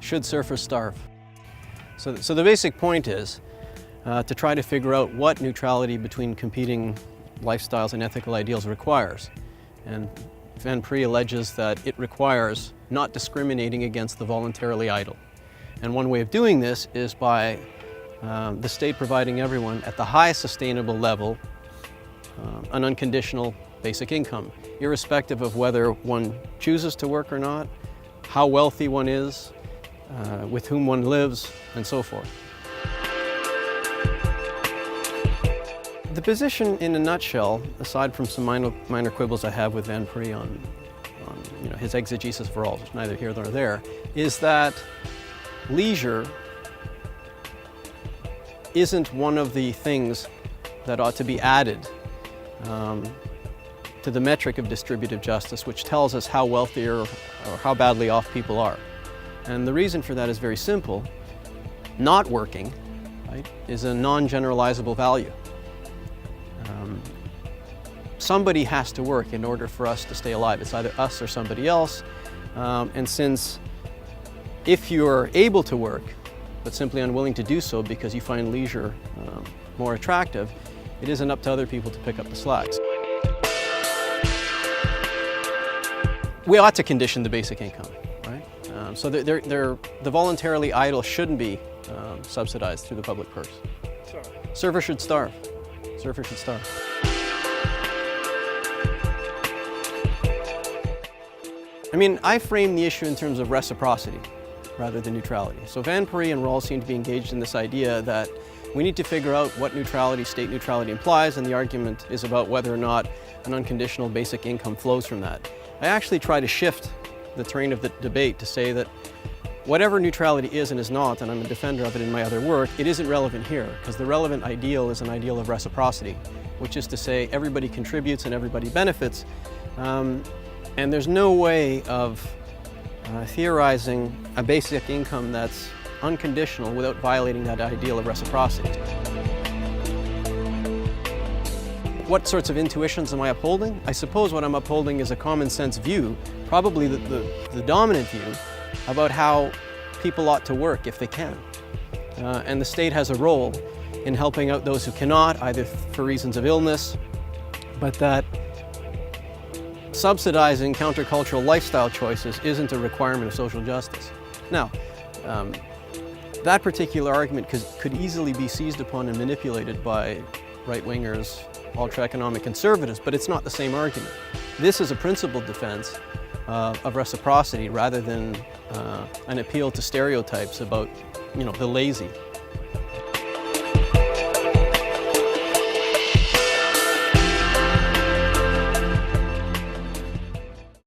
Should surfers starve? So the basic point is to try to figure out what neutrality between competing lifestyles and ethical ideals requires. And Van Pree alleges that it requires not discriminating against the voluntarily idle. And one way of doing this is by the state providing everyone at the highest sustainable level an unconditional basic income, irrespective of whether one chooses to work or not, how wealthy one is, with whom one lives, and so forth. The position in a nutshell, aside from some minor quibbles I have with Van Pree on his exegesis of all, neither here nor there, is that leisure isn't one of the things that ought to be added to the metric of distributive justice, which tells us how wealthy or how badly off people are. And the reason for that is very simple. Not working, right, is a non-generalizable value. Somebody has to work in order for us to stay alive. It's either us or somebody else. And since if you're able to work, but simply unwilling to do so because you find leisure more attractive, it isn't up to other people to pick up the slacks. We ought to condition the basic income, right? So the voluntarily idle shouldn't be subsidized through the public purse. Surfers should starve. Surfers should starve. I mean, I frame the issue in terms of reciprocity rather than neutrality. So Van Pree and Rawls seem to be engaged in this idea that we need to figure out what neutrality, state neutrality implies, and the argument is about whether or not an unconditional basic income flows from that. I actually try to shift the terrain of the debate to say that whatever neutrality is and is not, and I'm a defender of it in my other work, it isn't relevant here, because the relevant ideal is an ideal of reciprocity, which is to say everybody contributes and everybody benefits. And there's no way of theorizing a basic income that's unconditional without violating that ideal of reciprocity. What sorts of intuitions am I upholding? I suppose what I'm upholding is a common sense view, probably the dominant view, about how people ought to work if they can. And the state has a role in helping out those who cannot, either for reasons of illness, but that subsidizing countercultural lifestyle choices isn't a requirement of social justice. Now, that particular argument could easily be seized upon and manipulated by right-wingers, ultra-economic conservatives, but it's not the same argument. This is a principled defense of reciprocity rather than an appeal to stereotypes about, the lazy.